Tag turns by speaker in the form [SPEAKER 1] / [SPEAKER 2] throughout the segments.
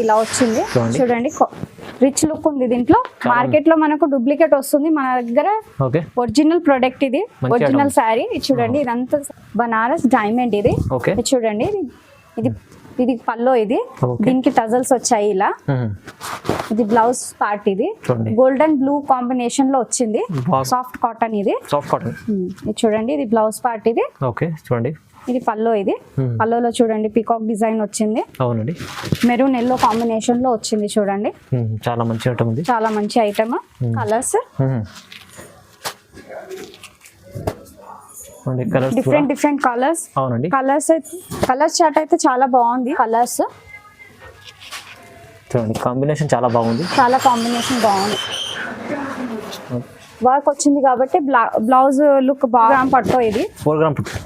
[SPEAKER 1] ఇలా వచ్చింది చూడండి, రిచ్ లుక్ ఉంది దీంట్లో. మార్కెట్ లో మనకు డూప్లికేట్ వస్తుంది, మన దగ్గర ఒరిజినల్ ప్రొడక్ట్ ఇది, ఒరిజినల్ శారీ. చూడండి ఇదంతా బనారస్ డైమండ్ ఇది. చూడండి ఇది పల్లో, ఇది దీనికి టజల్స్ వచ్చాయి ఇలా. ఇది బ్లౌజ్ పార్ట్, ఇది గోల్డెన్ బ్లూ కాంబినేషన్ లో వచ్చింది, సాఫ్ట్ కాటన్ ఇది. చూడండి ఇది బ్లౌజ్ పార్ట్ ఇది.
[SPEAKER 2] చూడండి
[SPEAKER 1] ఇది పల్లో, ఇది పల్లోలో చూడండి పీకాక్ డిజైన్ వచ్చింది.
[SPEAKER 2] అవునండి,
[SPEAKER 1] మెరూన్ ఎల్లో కాంబినేషన్ లో వచ్చింది. చూడండి
[SPEAKER 2] చాలా మంచి ఐటమ్ ఉంది,
[SPEAKER 1] చాలా మంచి ఐటమ్. Colours different colours.
[SPEAKER 2] అవునండి,
[SPEAKER 1] కలర్స్ చార్ట్ అయితే చాలా బాగుంది. కలర్స్
[SPEAKER 2] చూడండి, కాంబినేషన్ చాలా బాగుంది,
[SPEAKER 1] చాలా కాంబినేషన్ బాగుంది. వర్క్ వచ్చింది కాబట్టి బ్లౌజ్ లుక్ బాగా పట్టు. ఇది
[SPEAKER 2] 4 గ్రామ్ పట్టు.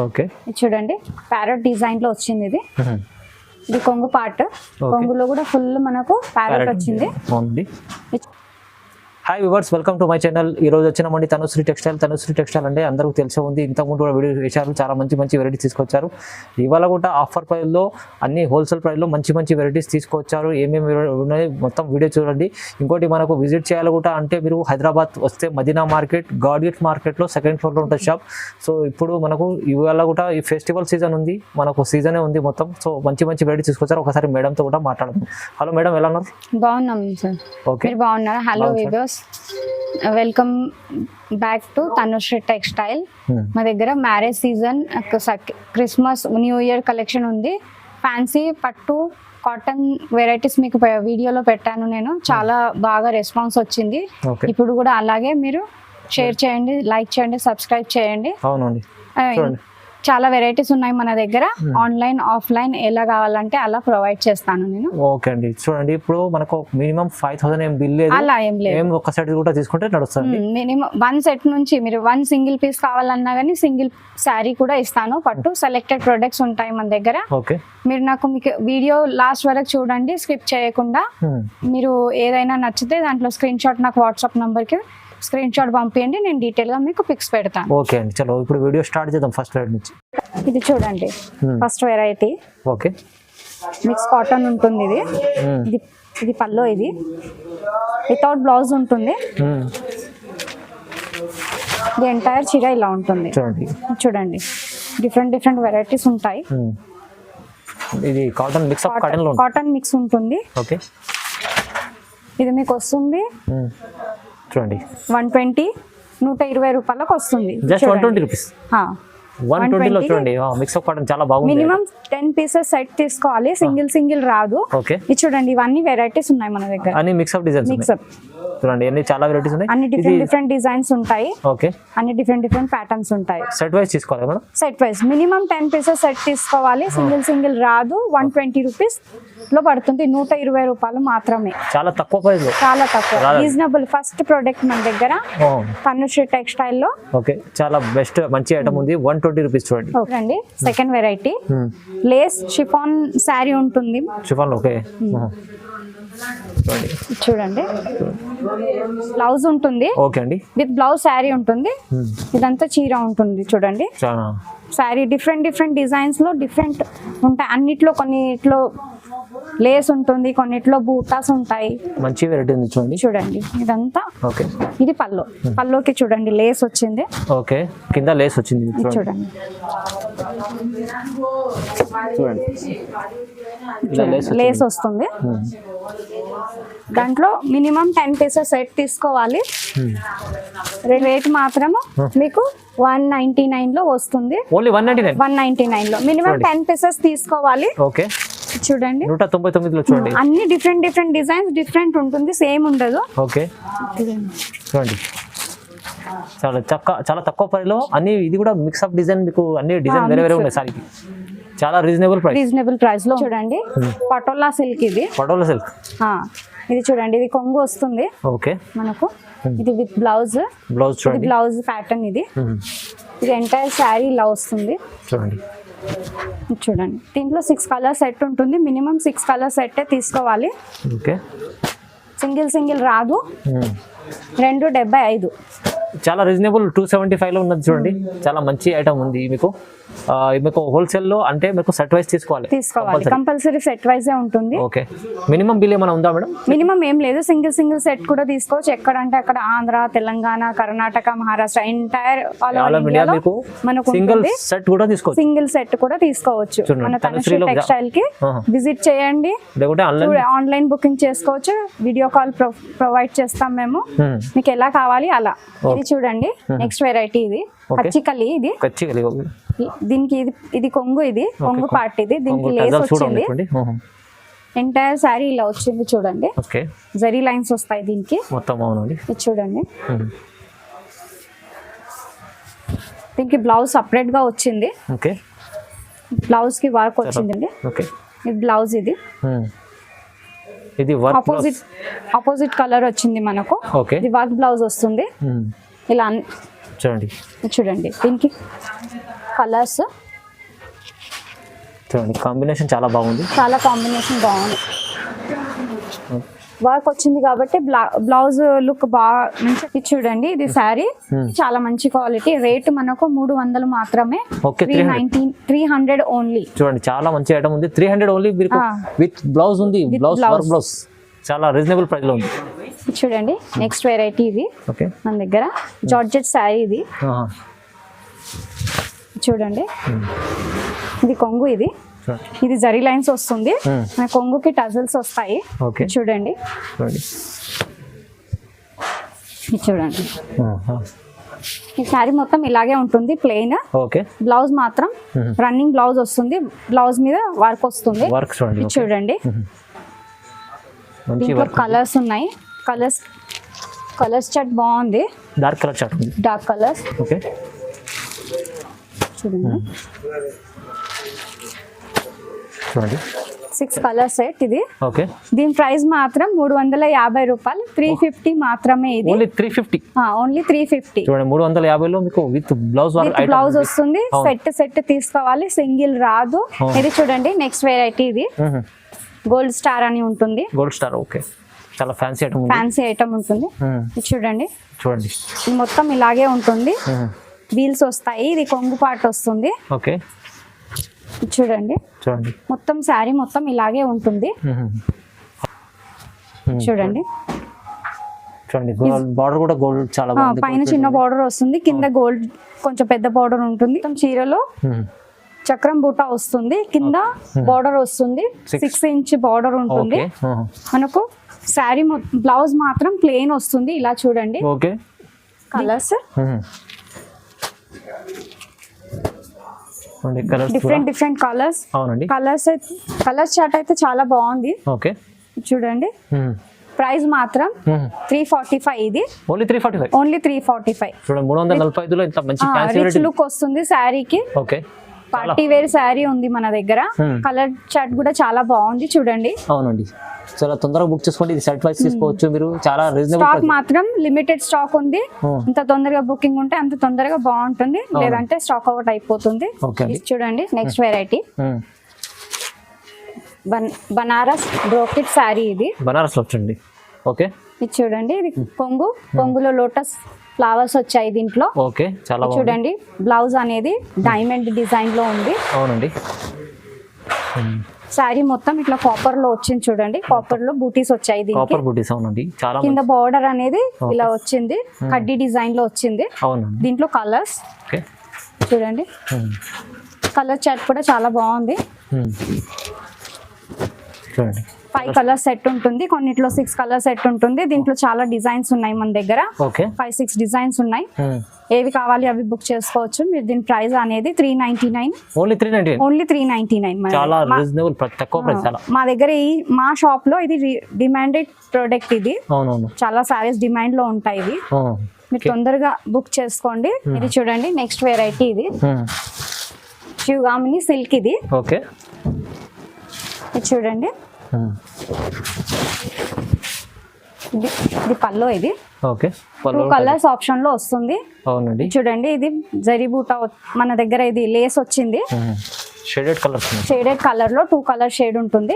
[SPEAKER 2] ఓకే,
[SPEAKER 1] చూడండి ప్యారెట్ డిజైన్ లో వచ్చింది ఇది. ఇది కొంగు పార్ట్, కొంగులో కూడా ఫుల్ మనకు ప్యారెట్ వచ్చింది.
[SPEAKER 2] Hi viewers, welcome to my channel. ఈ రోజు వచ్చినామండి తనుశ్రీ టెక్స్టైల్ అంటే అందరికీ తెలిసే ఉంది, ఇంతకుముందు కూడా వీడియో చేశారు, చాలా మంచి వెరైటీస్ తీసుకొచ్చారు. ఇవాళ కూడా ఆఫర్ ప్రైస్లో అన్ని హోల్సేల్ ప్రైస్లో మంచి వెరైటీస్ తీసుకొచ్చారు. ఏమేమి ఉన్నాయి మొత్తం వీడియో చూడండి. ఇంకోటి మనకు విజిట్ చేయాలి కూడా అంటే మీరు హైదరాబాద్ వస్తే మదీనా మార్కెట్, గాడ్గేట్ మార్కెట్లో 2nd ఫ్లోర్లో ఉంటుంది షాప్. సో ఇప్పుడు మనకు ఇవాళ కూడా ఈ ఫెస్టివల్ సీజన్ ఉంది, మనకు సీజనే ఉంది మొత్తం. సో మంచి వెరైటీ తీసుకొచ్చారు. ఒకసారి మేడంతో కూడా మాట్లాడదాం. హలో మేడం, ఎలా ఉన్నారు?
[SPEAKER 1] బాగున్నాం సార్. ఓకే, బాగున్నారా? Hello viewers, welcome back to Tanushree textile. మా దగ్గర marriage season, Christmas, new year collection ఉంది. ఫ్యాన్సీ పట్టు కాటన్ వెరైటీస్ మీకు వీడియోలో పెట్టాను నేను, చాలా బాగా రెస్పాన్స్ వచ్చింది. ఇప్పుడు కూడా అలాగే మీరు షేర్ చేయండి, లైక్ చేయండి, సబ్స్క్రైబ్ చేయండి.
[SPEAKER 2] అవునండి,
[SPEAKER 1] చాలా వెరైటీస్ ఉన్నాయి మన దగ్గర. ఆన్లైన్ ఆఫ్లైన్ ఎలా కావాలంటే అలా ప్రొవైడ్ చేస్తాను నేను.
[SPEAKER 2] ఓకే అండి, చూడండి ఇప్పుడు మనకు మినిమం 5000 ఏం బిల్ లేదు,
[SPEAKER 1] అలా ఏం లేదు.
[SPEAKER 2] ఒక సెట్ కూడా తీసుకుంటే నడుస్తుంది.
[SPEAKER 1] మినిమం 1 సెట్ నుంచి మీరు 1 సింగిల్ పీస్ కావాలన్నా కానీ సింగిల్ శారీ కూడా ఇస్తాను. పట్టు సెలెక్టెడ్ ప్రొడక్ట్స్ ఉంటాయి మన దగ్గర.
[SPEAKER 2] ఓకే,
[SPEAKER 1] మీరు మీకు వీడియో లాస్ట్ వరకు చూడండి, స్కిప్ చేయకుండా. మీరు ఏదైనా నచ్చితే దాంట్లో స్క్రీన్ షాట్ నాకు వాట్సాప్ నంబర్కి స్క్రీన్ షాట్ పంపించండి, నేను డీటెయిల్ గా మీకు పిక్స్ పెడతాను.
[SPEAKER 2] ఓకే అండి, చలో ఇప్పుడు వీడియో స్టార్ట్ చేద్దాం. ఫస్ట్ వెరైటీ నుంచి
[SPEAKER 1] ఇది చూడండి, first variety.
[SPEAKER 2] Okay,
[SPEAKER 1] mix cotton ఉంటుంది ఇది. ఇది పల్లో, ఇది వితౌట్ బ్లౌజ్ ఉంటుంది. ఇది ఎంటైర్ చీర ఇలా ఉంటుంది. చూడండి డిఫరెంట్ వెరైటీస్ ఉంటాయి.
[SPEAKER 2] ఇది cotton mix of
[SPEAKER 1] cotton mix ఉంటుంది.
[SPEAKER 2] ఓకే,
[SPEAKER 1] ఇది మీకు వస్తుంది
[SPEAKER 2] చూడండి
[SPEAKER 1] 120 రూపాయలకు వస్తుంది.
[SPEAKER 2] Just 120 rupees. 120 లో చూడండి మిక్స్ ఆఫ్ కాటన్ చాలా బాగుంది.
[SPEAKER 1] మినిమం 10 పీసెస్ సెట్ తీసుకోవాలి, సింగిల్ రాదు.
[SPEAKER 2] ఓకే,
[SPEAKER 1] ఇది చూడండి ఇవన్నీ వెరైటీస్ ఉన్నాయి మన దగ్గర.
[SPEAKER 2] అన్ని మిక్స్ ఆఫ్ డిజైన్స్ చూడండి, అన్ని చాలా వెరైటీస్ ఉన్నాయి.
[SPEAKER 1] అన్ని డిఫరెంట్ డిజైన్స్ ఉంటాయి.
[SPEAKER 2] ఓకే,
[SPEAKER 1] అన్ని డిఫరెంట్ ప్యాటర్న్స్ ఉంటాయి.
[SPEAKER 2] సెట్ వైస్ తీసుకోవాలి madam?
[SPEAKER 1] Set wise minimum 10 pieces set తీసుకోవాలి, సింగిల్ రాదు. 120 రూపీస్ లో పడుతుంది, 120 రూపాయలు మాత్రమే.
[SPEAKER 2] చాలా తక్కువ ప్రైస్,
[SPEAKER 1] చాలా తక్కువ, రీజనబుల్. ఫస్ట్ ప్రోడక్ట్ మన దగ్గర తనుశ్రీ టెక్స్టైల్ లో.
[SPEAKER 2] ఓకే, చాలా బెస్ట్ మంచి ఐటమ్ ఉంది. 120 రూపీస్ చూడండి.
[SPEAKER 1] ఓకే అండి, second variety lace chiffon sari ఉంటుంది.
[SPEAKER 2] షిఫాన్, ఓకే
[SPEAKER 1] చూడండి బ్లౌజ్ ఉంటుంది.
[SPEAKER 2] ఓకే అండి,
[SPEAKER 1] విత్ బ్లౌజ్ శారీ ఉంటుంది. ఇదంతా చీర ఉంటుంది. చూడండి శారీ డిఫరెంట్ డిజైన్స్ లో డిఫరెంట్ ఉంటాయి. అన్నిట్లో కొన్నిట్లో లేస్ ఉంటుంది, కొన్నిట్లో బూటాస్ ఉంటాయి.
[SPEAKER 2] మంచి వెరైటీ ఉంది
[SPEAKER 1] చూడండి ఇదంతా.
[SPEAKER 2] ఓకే,
[SPEAKER 1] ఇది పల్లోకి చూడండి లేస్ వచ్చింది.
[SPEAKER 2] ఓకే, కింద లేస్ వచ్చింది.
[SPEAKER 1] చూడండి లేస్ వస్తుంది. దాంట్లో మినిమం 10 పీసెస్ సెట్ తీసుకోవాలి. రేట్ మాత్రం మీకు 199 లో వస్తుంది.
[SPEAKER 2] ఓన్లీ 199
[SPEAKER 1] లో మినిమం 10 పీసెస్ తీసుకోవాలి.
[SPEAKER 2] ఓకే,
[SPEAKER 1] చూడండి
[SPEAKER 2] 199 లో చూడండి,
[SPEAKER 1] అన్ని డిఫరెంట్ డిజైన్స్ డిఫరెంట్ ఉంటుంది, సేమ్ ఉండదు.
[SPEAKER 2] ఓకే, చూడండి చాలా తక్కువ ప్రైస్లో అన్ని. ఇది కూడా మిక్స్ ఆఫ్ డిజైన్, మీకు అన్ని డిజైన్ వేరే ఉన్నాయి. సారీకి చాలా రీజనబుల్ ప్రైస్
[SPEAKER 1] లో చూడండి. పటోలా సిల్క్, ఇది
[SPEAKER 2] పటోలా సిల్క్.
[SPEAKER 1] ఇది చూడండి, ఇది కొంగు వస్తుంది.
[SPEAKER 2] ఓకే,
[SPEAKER 1] మనకు ఇది విత్ బ్లౌజ్
[SPEAKER 2] చూడండి,
[SPEAKER 1] బ్లౌజ్ ప్యాటర్న్. ఇది ఎంటైర్ శారీ ఇలా వస్తుంది. చూడండి దీంట్లో 6 కలర్ సెట్ ఉంటుంది. మినిమం 6 కలర్ సెట్ తీసుకోవాలి.
[SPEAKER 2] ఓకే,
[SPEAKER 1] సింగిల్ రాదు. 275.
[SPEAKER 2] చాలా రీజనబుల్. 275 లో ఉన్నది చూడండి, చాలా మంచి ఐటమ్ ఉంది మీకు. మీకు హోల్సేల్ లో అంటే మీకు సెట్ వైస్ తీసుకోవాలి.
[SPEAKER 1] కంపల్సరీ సెట్ వైజ్ ఉంటుంది.
[SPEAKER 2] ఓకే, మినిమం బిల్ ఏమైనా ఉందా మేడం?
[SPEAKER 1] మినిమం ఏం లేదు, సింగిల్ సెట్ కూడా తీసుకోవచ్చు. ఎక్కడంటే అక్కడ Andhra, Telangana, Karnataka, Maharashtra entire all India మనకు
[SPEAKER 2] సింగిల్ సెట్ కూడా తీసుకోవచ్చు.
[SPEAKER 1] సింగిల్ సెట్ కూడా తీసుకోవచ్చు. మన తనుశ్రీ టెక్స్టైల్ కి విజిట్ చేయండి, ఆన్లైన్ బుకింగ్ చేసుకోవచ్చు. వీడియో కాల్ ప్రొవైడ్ చేస్తాం మేము, మీకు ఎలా కావాలి అలా. ఇది చూడండి నెక్స్ట్ వెరైటీ, ఇది కచ్చికలి. ఇది దీనికి ఇది కొంగు, ఇది కొంగు పార్ట్, ఇది దీనికి లేస్ వచ్చింది. ఎంటైర్ శారీ ఇలా వచ్చింది చూడండి, జరీ లైన్స్ వస్తాయి దీనికి
[SPEAKER 2] మొత్తం. అవునండి,
[SPEAKER 1] ఇది చూడండి. దీనికి బ్లౌజ్ సపరేట్ గా వచ్చింది, బ్లౌజ్ కి వర్క్ వచ్చిందండి. ఇది బ్లౌజ్, ఇది ఆపోజిట్ కలర్ వచ్చింది మనకు. ఇది వర్క్ బ్లౌజ్ వస్తుంది ఇలా చూడండి. దీనికి కలర్స్
[SPEAKER 2] చూడండి, కాంబినేషన్ చాలా బాగుంది,
[SPEAKER 1] చాలా కాంబినేషన్ బాగుంది. వర్క్ వచ్చింది కాబట్టి బ్లౌజ్ లుక్ బాగా మంచి. చూడండి, ఇది శారీ చాలా మంచి క్వాలిటీ. రేట్ మనకు 300 మాత్రమే, 300 ఓన్లీ.
[SPEAKER 2] చూడండి, చాలా మంచి ఐటమ్ ఉంది. 300 ఓన్లీ విత్ బ్లౌజ్ ఉంది. బ్లౌజ్ చాలా రీజనబుల్ ప్రైస్ లో ఉంది.
[SPEAKER 1] చూడండి నెక్స్ట్ వెరైటీ, ఇది మన దగ్గర జార్జెట్ శారీ. ఇది చూడండి, ఇది కొంగు, ఇది జరీ లైన్స్ వస్తుంది. మన కొంగుకి టజల్స్ వస్తాయి. చూడండి, చూడండి ఈ శారీ మొత్తం ఇలాగే ఉంటుంది, ప్లెయిన్. బ్లౌజ్ మాత్రం రన్నింగ్ బ్లౌజ్ వస్తుంది, బ్లౌజ్ మీద వర్క్ వస్తుంది. చూడండి, దీంట్లో కలర్స్ ఉన్నాయి. కలర్స్ చార్ట్ బాగుంది,
[SPEAKER 2] డార్క్ కలర్ చార్ట్ ఉంది,
[SPEAKER 1] డార్క్ కలర్స్. చూడండి 6 కలర్ సెట్ ఇది. దీని ప్రైస్ మాత్రం 350 రూపాయలు, 350 మాత్రమే. ఇది
[SPEAKER 2] ఓన్లీ 350.
[SPEAKER 1] ఓన్లీ 350.
[SPEAKER 2] చూడండి, 350 లో మీకు విత్
[SPEAKER 1] బ్లౌజ్ వస్తుంది. సెట్ తీసుకోవాలి, సింగిల్ రాదు. ఇది చూడండి నెక్స్ట్ వెరైటీ, ఇది గోల్డ్ స్టార్ అని ఉంటుంది.
[SPEAKER 2] గోల్డ్ స్టార్, ఓకే, చాలా ఫ్యాన్సీ
[SPEAKER 1] ఐటమ్ ఉంటుంది. చూడండి, ఇది మొత్తం ఇలాగే ఉంటుంది, వీల్స్ వస్తాయి. ఇది కొంగు పార్ట్ వస్తుంది. చూడండి, మొత్తం శారీ మొత్తం ఇలాగే ఉంటుంది. చూడండి,
[SPEAKER 2] బార్డర్ కూడా గోల్డ్ చాలా బాగుంది.
[SPEAKER 1] పైన చిన్న బార్డర్ వస్తుంది, కింద గోల్డ్ కొంచెం పెద్ద బార్డర్ ఉంటుంది. చీరలో చక్రం బూటా వస్తుంది, కింద బార్డర్ వస్తుంది, 6 ఇంచ్ బార్డర్ ఉంటుంది మనకు. శారీ బ్లౌజ్ మాత్రం ప్లెయిన్ వస్తుంది. ఇలా చూడండి colours, different colours. Colours chart అయితే చాలా బాగుంది. చూడండి, ప్రైస్ మాత్రం 345. ఇది
[SPEAKER 2] ఓన్లీ 345.
[SPEAKER 1] ఓన్లీ 345.
[SPEAKER 2] చూడండి, 345 లో ఇంత మంచి ఫ్యాన్సీ
[SPEAKER 1] లుక్ వస్తుంది శారీకి. పార్టీ వేర్ శారీ ఉంది మన దగ్గర. కలర్ చార్ట్ కూడా చాలా బాగుంది. చూడండి,
[SPEAKER 2] అవునండి, చాలా తొందరగా బుక్ చేసుకోండి. ఇది సెట్ వైస్ తీసుకోవచ్చు మీరు. చాలా రీజనబుల్.
[SPEAKER 1] స్టాక్ మాత్రం లిమిటెడ్ స్టాక్ ఉంది. ఎంత తొందరగా బుకింగ్ ఉంటే అంత తొందరగా బాగుంటుంది, లేదంటే స్టాక్ అవుట్ అయిపోతుంది. చూడండి next variety, Banaras brocade sari. ఇది
[SPEAKER 2] బనారస్ వచ్చింది.
[SPEAKER 1] ఇది చూడండి, ఇది కొంగులో లోటస్ ఫ్లవర్స్ వచ్చాయి దీంట్లో.
[SPEAKER 2] చాలా
[SPEAKER 1] చూడండి, బ్లౌజ్ అనేది డైమండ్ డిజైన్ లో ఉంది.
[SPEAKER 2] అవునండి,
[SPEAKER 1] శారీ మొత్తం ఇట్లా కాపర్ లో వచ్చింది. చూడండి, కాపర్ లో బూటీస్ వచ్చాయి దీనికి. కింద బార్డర్ అనేది ఇలా వచ్చింది, కడ్డీ డిజైన్ లో వచ్చింది. దీంట్లో కలర్స్ చూడండి, కలర్ చార్ట్ కూడా చాలా బాగుంది. 5 కలర్ సెట్ ఉంటుంది, కొన్నిట్లో 6 కలర్ సెట్ ఉంటుంది. దీంట్లో చాలా డిజైన్స్ ఉన్నాయి మన దగ్గర, 5-6 డిజైన్స్ ఉన్నాయి. ఏవి కావాలి అవి బుక్ చేసుకోవచ్చు మీరు. దీని ప్రైస్ అనేది 399. ఓన్లీ 399. మా దగ్గర మా షాప్ లో ఇది డిమాండెడ్ ప్రోడక్ట్. ఇది చాలా సారీస్ డిమాండ్ లో ఉంటాయి. ఇది మీరు తొందరగా బుక్ చేసుకోండి. ఇది చూడండి నెక్స్ట్ వెరైటీ, ఇది శివగామిని సిల్క్. ఇది చూడండి, ఇది పల్లో. ఇది 2 కలర్స్ ఆప్షన్ లో వస్తుంది. చూడండి, ఇది జరీ బూటా మన దగ్గర. ఇది లేస్ వచ్చింది, షేడెడ్ కలర్ లో 2 కలర్ షేడ్ ఉంటుంది.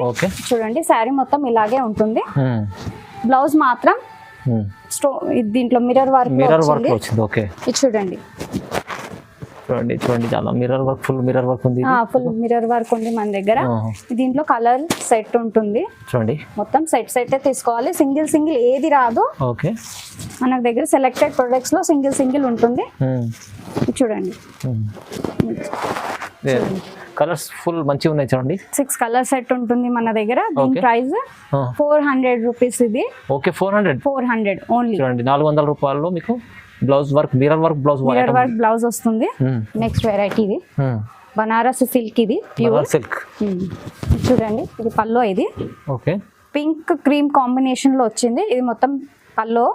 [SPEAKER 1] చూడండి, శారీ మొత్తం ఇలాగే ఉంటుంది. బ్లౌజ్ మాత్రం దీంట్లో మిర్రర్ వర్క్ వచ్చింది. ఇది చూడండి,
[SPEAKER 2] చూడండి చూడండి చాలా mirror work, full mirror work ఉంది.
[SPEAKER 1] ఫుల్ మిర్రర్ వర్క్ ఉంది మన దగ్గర. దీంట్లో కలర్ సెట్ ఉంటుంది.
[SPEAKER 2] చూడండి
[SPEAKER 1] మొత్తం సెట్ తీసుకోవాలి, సింగిల్ సింగిల్ ఏది రాదు.
[SPEAKER 2] ఓకే,
[SPEAKER 1] మన దగ్గర సెలెక్టెడ్ ప్రొడక్ట్స్ లో సింగిల్ ఉంటుంది. ఇది చూడండి,
[SPEAKER 2] కలర్స్ ఫుల్ మంచిగా ఉన్నాయి చూడండి.
[SPEAKER 1] 6 కలర్ సెట్ ఉంటుంది మన దగ్గర. దీని ప్రైస్ 400 రూపీస్. ఇది
[SPEAKER 2] ఓకే 400
[SPEAKER 1] ఓన్లీ.
[SPEAKER 2] చూడండి 400 రూపాయల్లో మీకు blouse work, mirror work
[SPEAKER 1] blouse వస్తుంది. నెక్స్ట్ వెరైటీ ఇది బనారస్ సిల్క్. ఇది ప్యూర్
[SPEAKER 2] సిల్క్.
[SPEAKER 1] చూడండి, ఇది పల్లో. ఇది
[SPEAKER 2] ఓకే
[SPEAKER 1] పింక్ క్రీమ్ కాంబినేషన్ లో వచ్చింది. ఇది మొత్తం పల్లో.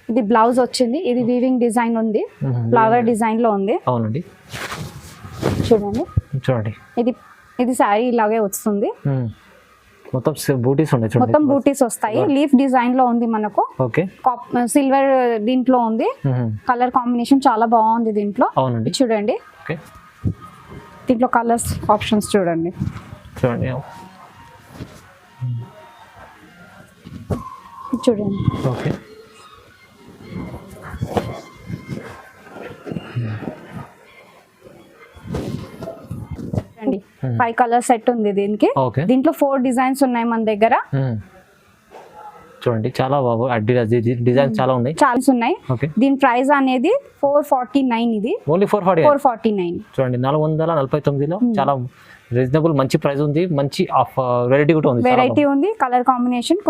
[SPEAKER 1] ఇది బ్లౌజ్ వచ్చింది. ఇది వీవింగ్ డిజైన్ ఉంది, ఫ్లవర్ డిజైన్ లో ఉంది.
[SPEAKER 2] అవునండి,
[SPEAKER 1] చూడండి
[SPEAKER 2] చూడండి
[SPEAKER 1] ఇది శారీ ఇలాగే వస్తుంది.
[SPEAKER 2] మొత్తం బూటీస్ ఉన్నాయి చూడండి.
[SPEAKER 1] మొత్తం బూటీస్ వస్తాయి. లీఫ్ డిజైన్ లో ఉంది మనకు.
[SPEAKER 2] ఓకే,
[SPEAKER 1] సిల్వర్ దీంట్లో ఉంది. కలర్ కాంబినేషన్ చాలా బాగుంది దీంట్లో.
[SPEAKER 2] అవునండి,
[SPEAKER 1] చూడండి.
[SPEAKER 2] ఓకే,
[SPEAKER 1] దీంట్లో కలర్స్ ఆప్షన్స్ చూడండి.
[SPEAKER 2] చూడండి
[SPEAKER 1] చూడండి.
[SPEAKER 2] ఓకే,
[SPEAKER 1] చూడండి 5 కలర్ సెట్ ఉంది దీనికి.
[SPEAKER 2] ఓకే,
[SPEAKER 1] దీంట్లో 4 డిజైన్స్ ఉన్నాయి మన దగ్గర.
[SPEAKER 2] చూడండి చాలా బాబు డిజైన్ చాలా ఉన్నాయి,
[SPEAKER 1] చాలా ఉన్నాయి.
[SPEAKER 2] ఓకే,
[SPEAKER 1] దీని ప్రైస్ అనేది 449. ఇది
[SPEAKER 2] ఓన్లీ
[SPEAKER 1] 449.
[SPEAKER 2] చూడండి 449లో చాలా రీజనబుల్, మంచి ప్రైస్ ఉంది. మంచి వెరైటీ కూడా ఉంది,
[SPEAKER 1] వెరైటీ ఉంది. కలర్ కాంబినేషన్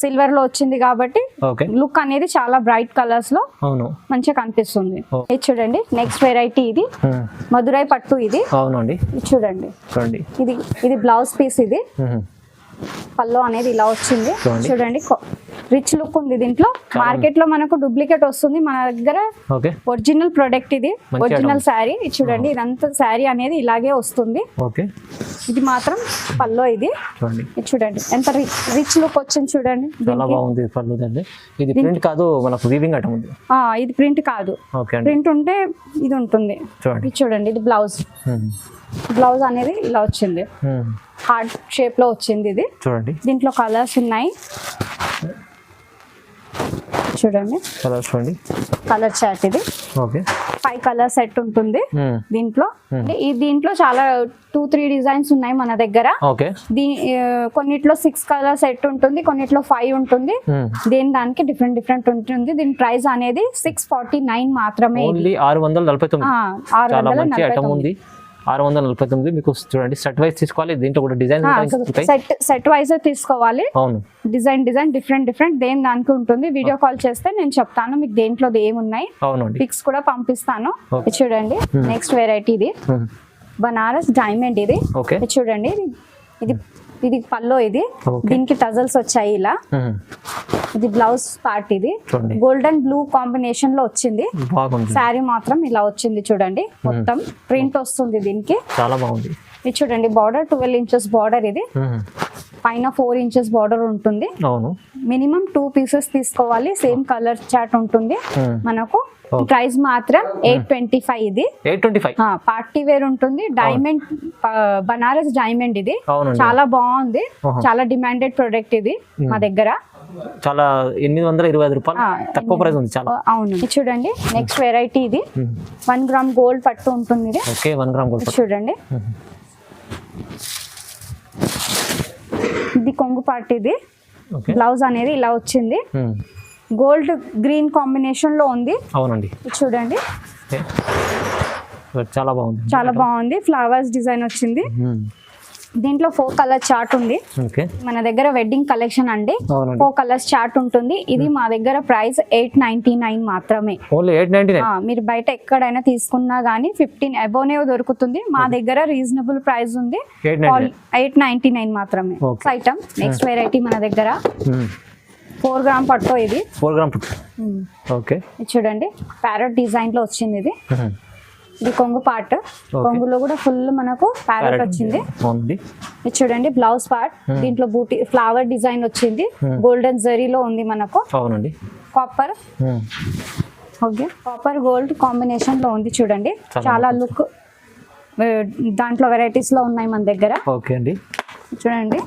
[SPEAKER 1] సిల్వర్ లో వచ్చింది కాబట్టి
[SPEAKER 2] ఓకే,
[SPEAKER 1] లుక్ అనేది చాలా బ్రైట్ కలర్స్ లో
[SPEAKER 2] అవును
[SPEAKER 1] మంచిగా కనిపిస్తుంది. ఇది చూడండి, నెక్స్ట్ వెరైటీ ఇది మధురై పట్టు. ఇది
[SPEAKER 2] అవునండి,
[SPEAKER 1] చూడండి.
[SPEAKER 2] చూడండి
[SPEAKER 1] ఇది బ్లౌజ్ పీస్. ఇది పల్లో అనేది ఇలా వచ్చింది. చూడండి, రిచ్ లుక్ ఉంది దీంట్లో. మార్కెట్ లో మనకు డూప్లికేట్ వస్తుంది, మన దగ్గర ఒరిజినల్ ప్రొడక్ట్. ఇది ఒరిజినల్ శారీ. చూడండి, ఇదంతా శారీ అనేది ఇలాగే వస్తుంది.
[SPEAKER 2] ఓకే,
[SPEAKER 1] ఇది మాత్రం పల్లో. ఇది చూడండి ఎంత రిచ్ లుక్ వచ్చింది. చూడండి,
[SPEAKER 2] చాలా బాగుంది పళ్ళు. ఇది ప్రింట్ కాదు, మనకు వీవింగ్ ఐటమ్ ఉంది.
[SPEAKER 1] ఇది ప్రింట్ కాదు, ప్రింట్ ఉంటే ఇది ఉంటుంది. చూడండి, ఇది బ్లౌజ్. బ్లౌజ్ అనేది ఇలా వచ్చింది, హార్ట్ షేప్ లో వచ్చింది. ఇది
[SPEAKER 2] చూడండి,
[SPEAKER 1] దీంట్లో కలర్స్ ఉన్నాయి. చూడండి
[SPEAKER 2] కలర్స్, చూడండి
[SPEAKER 1] కలర్ చార్ట్. ఇది
[SPEAKER 2] ఓకే
[SPEAKER 1] 5 కలర్ సెట్ ఉంటుంది దీంట్లో. దీంట్లో చాలా 2-3 డిజైన్స్ ఉన్నాయి మన దగ్గర.
[SPEAKER 2] ఓకే,
[SPEAKER 1] కొన్నిట్లో 6 కలర్ సెట్ ఉంటుంది, కొన్నిట్లో 5 ఉంటుంది. దానికి డిఫరెంట్ ఉంటుంది. దీని ప్రైస్ అనేది 649 మాత్రమే.
[SPEAKER 2] 649. 649 మీకు. చూడండి, సెట్ వైజ్ తీసుకోవాలి. దీంట్లో కూడా డిజైన్
[SPEAKER 1] సెట్ వైజ్ తీసుకోవాలి.
[SPEAKER 2] అవును,
[SPEAKER 1] డిజైన్ డిఫరెంట్ దానికి ఉంటుంది. వీడియో కాల్ చేస్తే నేను చెప్తాను మీకు దేంట్లో ఏమున్నాయి. పిక్స్ కూడా పంపిస్తాను. చూడండి, నెక్స్ట్ వెరైటీ ఇది బనారస్ డైమండ్. ఇది చూడండి, ఇది పల్లో. ఇది దీనికి టజల్స్ వచ్చాయి ఇలా. ఇది బ్లౌజ్ పార్ట్. ఇది గోల్డెన్ బ్లూ కాంబినేషన్ లో వచ్చింది. శారీ మాత్రం ఇలా వచ్చింది. చూడండి, మొత్తం ప్రింట్ వస్తుంది దీనికి.
[SPEAKER 2] చాలా బాగుంది.
[SPEAKER 1] ఇది చూడండి, బార్డర్ 12 ఇంచెస్ బార్డర్. ఇది పైన 4 ఇంచెస్ బార్డర్ ఉంటుంది.
[SPEAKER 2] అవును,
[SPEAKER 1] మినిమం 2 పీసెస్ తీసుకోవాలి. సేమ్ కలర్ చార్ట్ ఉంటుంది మనకు. ప్రైస్ మాత్రం 825. ఇది
[SPEAKER 2] 825
[SPEAKER 1] పార్టీ వేర్ ఉంటుంది. Diamond Banaras diamond. ఇది చాలా బాగుంది, చాలా డిమాండెడ్ ప్రొడక్ట్. ఇది మా దగ్గర
[SPEAKER 2] చాలా 825 రూపాయలు తక్కువ ప్రైస్ ఉంది. చాలా
[SPEAKER 1] అవును. చూడండి, నెక్స్ట్ వెరైటీ ఇది 1 గ్రామ్ గోల్డ్ పట్టు ఉంటుంది. ఇది
[SPEAKER 2] ఓకే 1 గ్రామ్ గోల్డ్.
[SPEAKER 1] చూడండి, ఇది కొంగు పార్ట్. ఇది బ్లౌజ్ అనేది ఇలా వచ్చింది. గోల్డ్ గ్రీన్ కాంబినేషన్ లో ఉంది.
[SPEAKER 2] అవునండి,
[SPEAKER 1] చూడండి
[SPEAKER 2] చాలా బాగుంది.
[SPEAKER 1] చాలా బాగుంది. ఫ్లవర్స్ డిజైన్ వచ్చింది. దీంట్లో 4 కలర్ చార్ట్ ఉంది మన దగ్గర. వెడ్డింగ్ కలెక్షన్ అండి. 4 కలర్స్ చార్ట్ ఉంటుంది. ఇది మా దగ్గర ప్రైస్ 899 మాత్రమే. మీరు బయట ఎక్కడైనా తీసుకున్నా గానీ 15 అబోవ్ దొరుకుతుంది. మా దగ్గర రీజనబుల్ ప్రైస్ ఉంది. 899 మాత్రమే ఐటమ్. నెక్స్ట్ వెరైటీ మన దగ్గర 4 గ్రామ్ పట్టు. ఇది
[SPEAKER 2] 4 గ్రామ్ పట్టు. ఓకే,
[SPEAKER 1] చూడండి, ప్యారెట్ డిజైన్ లో వచ్చింది. ఇది కొంగు పార్ట్. కొంగులో కూడా ఫుల్ మనకు ప్యారెట్ వచ్చింది. ఇది చూడండి, బ్లౌజ్ పార్ట్. దీంట్లో బూటీ ఫ్లవర్ డిజైన్ వచ్చింది. గోల్డెన్ జరీలో ఉంది మనకు.
[SPEAKER 2] అవునండి,
[SPEAKER 1] copper. Okay, copper gold combination లో ఉంది. చూడండి, చాలా లుక్. దాంట్లో వెరైటీస్ లో ఉన్నాయి మన దగ్గర.
[SPEAKER 2] ఓకే అండి,
[SPEAKER 1] చూడండి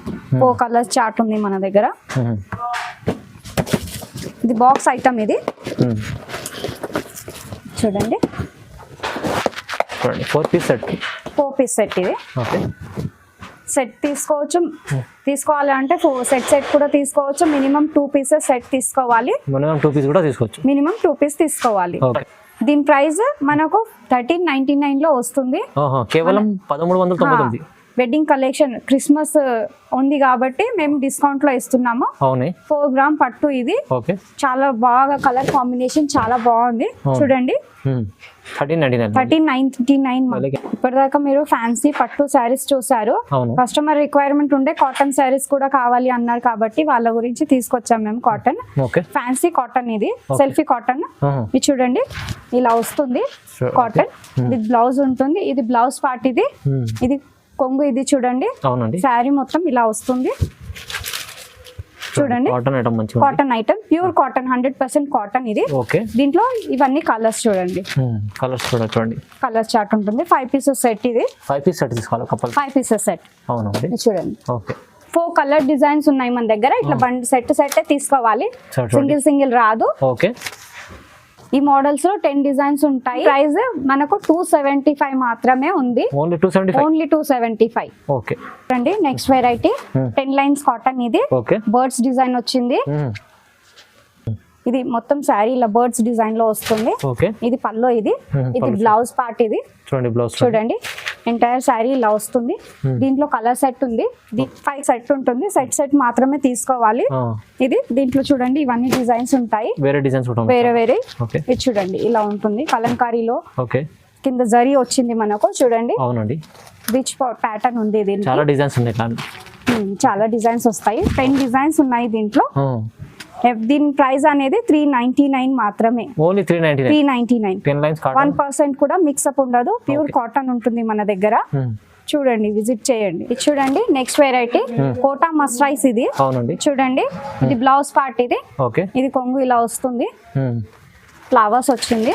[SPEAKER 1] 4 కలర్స్ చార్ట్ ఉంది మన దగ్గర. ఇది బాక్స్ ఐటమ్. ఇది చూడండి,
[SPEAKER 2] చూడండి 4 పీస్ సెట్.
[SPEAKER 1] 4 పీస్ సెట్ ఇది.
[SPEAKER 2] ఓకే,
[SPEAKER 1] సెట్ తీసుకోవచ్చు, తీసుకోవాలి అంటే సెట్ కూడా తీసుకోవచ్చు. మినిమం 2 పీసెస్ సెట్ తీసుకోవాలి.
[SPEAKER 2] మినిమం 2 పీస్ కూడా తీసుకోవచ్చు.
[SPEAKER 1] మినిమం 2 పీస్ తీసుకోవాలి.
[SPEAKER 2] ఓకే,
[SPEAKER 1] దీని ప్రైస్ మనకు 1399 లో వస్తుంది.
[SPEAKER 2] కేవలం 1399.
[SPEAKER 1] వెడ్డింగ్ కలెక్షన్ క్రిస్మస్ ఉంది కాబట్టి మేము డిస్కౌంట్ లో ఇస్తున్నాము. 4 గ్రామ్ పట్టు ఇది.
[SPEAKER 2] ఓకే,
[SPEAKER 1] చాలా బాగా కలర్ కాంబినేషన్ చాలా బాగుంది. చూడండి 1399. ఇప్పటిదాకా మీరు ఫ్యాన్సీ పట్టు శారీస్ చూసారు. కస్టమర్ రిక్వైర్మెంట్ ఉండే కాటన్ శారీస్ కూడా కావాలి అన్నారు కాబట్టి వాళ్ళ గురించి తీసుకొచ్చాం మేము. కాటన్, ఫ్యాన్సీ కాటన్ ఇది, సెల్ఫీ కాటన్. ఇది చూడండి ఇలా వస్తుంది కాటన్. ఇది బ్లౌజ్ ఉంటుంది, ఇది బ్లౌజ్ పార్ట్, ఇది కొంగు, ఇది చూడండి శారీ మొత్తం ఇలా వస్తుంది. చూడండి cotton item, pure cotton, 100% cotton ఇది. దీంట్లో ఇవన్నీ కలర్స్ చూడండి, కలర్ చార్ట్ ఉంటుంది. 5 పీసెస్ సెట్ ఇది. 5 పీసెస్ సెట్ చూడండి. 4 కలర్ డిజైన్స్ ఉన్నాయి మన దగ్గర. ఇట్లా బండి సెట్ తీసుకోవాలి, సింగిల్ రాదు. ఈ మోడల్స్ లో 10 డిజైన్స్ ఉంటాయి. ప్రైస్ మనకు 275 మాత్రమే ఉంది. ఓన్లీ 275. రండి నెక్స్ట్ వెరైటీ 10 లైన్స్ కాటన్ ఇది. బర్డ్స్ డిజైన్ వచ్చింది. ఇది మొత్తం శారీ ఇలా బర్డ్స్ డిజైన్ లో వస్తుంది. ఇది పల్లో, ఇది బ్లౌజ్ పార్ట్. ఇది చూడండి ఎంటైర్ శారీ ఇలా వస్తుంది. దీంట్లో కలర్ సెట్ ఉంది, 5 సెట్ ఉంటుంది. సెట్ మాత్రమే తీసుకోవాలి. ఇది దీంట్లో చూడండి ఇవన్నీ డిజైన్స్ ఉంటాయి, వేరే. ఇది చూడండి ఇలా ఉంటుంది కలంకారీలో. కింద జరీ వచ్చింది మనకు. చూడండి రిచ్ ప్యాటర్న్ ఉంది. దీంట్లో చాలా డిజైన్స్ వస్తాయి. 10 డిజైన్స్ ఉన్నాయి దీంట్లో. దీని ప్రైస్ అనేది 399 మాత్రమే. 399. 1% కూడా మిక్స్అప్ ఉండదు. ప్యూర్ కాటన్ ఉంటుంది మన దగ్గర. చూడండి విజిట్ చేయండి. ఇది చూడండి నెక్స్ట్ వెరైటీ కోటా మస్టరైజ్ ఇది. చూడండి ఇది బ్లౌజ్ పార్ట్. ఇది కొంగు ఇలా వస్తుంది, ఫ్లవర్స్ వచ్చింది.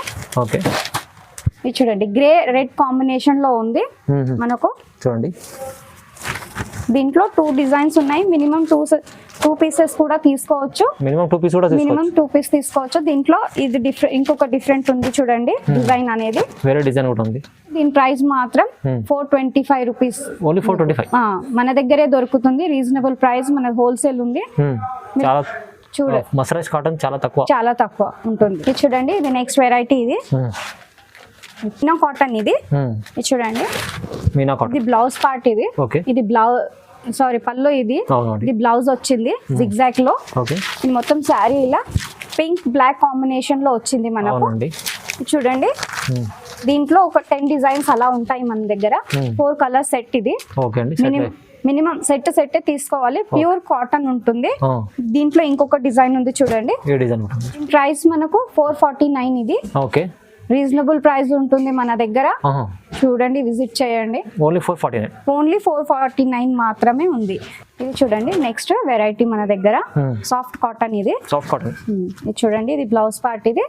[SPEAKER 1] ఇది చూడండి గ్రే రెడ్ కాంబినేషన్ లో ఉంది మనకు. చూడండి దీంట్లో 2 డిజైన్స్ ఉన్నాయి. మినిమం 2 పీసెస్ కూడా తీసుకోవచ్చు. మినిమం 2 పీస్ తీసుకోవచ్చు. దీంట్లో ఇది ఇంకొక డిఫరెంట్ ఉంది చూడండి, డిజైన్ అనేది వేరే డిజైన్ కూడా ఉంది. దీని ప్రైస్ మాత్రం 425 రూపీస్. ఓన్లీ 425 మన దగ్గరే దొరుకుతుంది. రీజనబుల్ ప్రైస్, మన హోల్సేల్ ఉంది. చూడండి మస్టరైజ్ కాటన్ చాలా తక్కువ ఉంటుంది. ఇది చూడండి ఇది నెక్స్ట్ వెరైటీ. ఇది మీనా కాటన్. ఇది చూడండి ఇది బ్లౌజ్ పార్ట్. ఇది పల్లో. ఇది బ్లౌజ్ వచ్చింది జిగ్జాగ్ లో. ఇది మొత్తం శారీ ఇలా పింక్ బ్లాక్ కాంబినేషన్ లో వచ్చింది మనకు. చూడండి దీంట్లో ఒక 10 డిజైన్స్ అలా ఉంటాయి మన దగ్గర. 4 కలర్ సెట్ ఇది. మినిమం సెట్ తీసుకోవాలి. ప్యూర్ కాటన్ ఉంటుంది. దీంట్లో ఇంకొక డిజైన్ ఉంది చూడండి. ప్రైస్ మనకు 449. ఇది రీజనబుల్ ప్రైస్ ఉంటుంది మన దగ్గర. చూడండి విజిట్ చేయండి. ఓన్లీ 449 మాత్రమే ఉంది. ఇది చూడండి నెక్స్ట్ వెరైటీ మన దగ్గర సాఫ్ట్ కాటన్. ఇది చూడండి ఇది బ్లౌజ్ పార్ట్. ఇది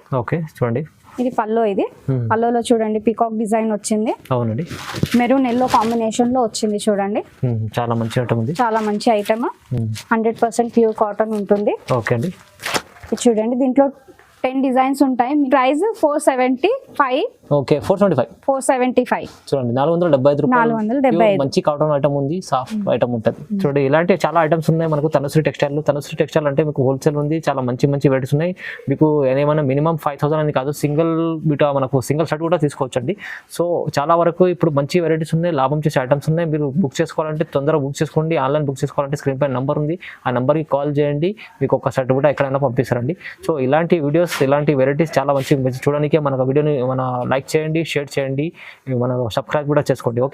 [SPEAKER 1] చూడండి ఇది పల్లో. ఇది పల్లోలో చూడండి పీకాక్ డిజైన్ వచ్చింది. మెరూన్ ఎల్లో కాంబినేషన్ లో వచ్చింది. చూడండి చాలా మంచి ఐటమ్. 100% ప్యూర్ కాటన్ ఉంటుంది. చూడండి దీంట్లో 10 డిజైన్స్ ఉంటాయి. ప్రైస్ 475. 475 చూడండి 475.
[SPEAKER 2] మంచి కాటన్ ఐటమ్ ఉంది, సాఫ్ట్ ఐటమ్ ఉంటుంది. చూడండి ఇలాంటి చాలా ఐటమ్స్ ఉన్నాయి మనకు తనుశ్రీ టెక్స్టైల్ అంటే మీకు హోల్సేల్ ఉంది. చాలా మంచి వెరైటీస్ ఉన్నాయి. మీకు ఏమైనా మినిమం 5000 అని కాదు, మనకు సింగిల్ షర్ట్ కూడా తీసుకోవచ్చండి. సో చాలా వరకు ఇప్పుడు మంచి వెరైటీస్ ఉన్నాయి, లాభం చేసే ఐటమ్స్ ఉన్నాయి. మీరు బుక్ చేసుకోవాలంటే తొందరగా బుక్ చేసుకోండి. ఆన్లైన్ బుక్ చేసుకోవాలంటే స్క్రీన్ పైన నంబర్ ఉంది, ఆ నంబర్కి కాల్ చేయండి. మీకు ఒక షర్ట్ కూడా ఎక్కడైనా పంపిస్తారండి. సో ఇలాంటి వీడియోస్, ఇలాంటి వెరైటీస్ చాలా మంచి చూడడానికి మన వీడియోని లైక్ చేయండి, షేర్ చేయండి, మన సబ్స్క్రైబ్ కూడా చేసుకోండి. ఓకే.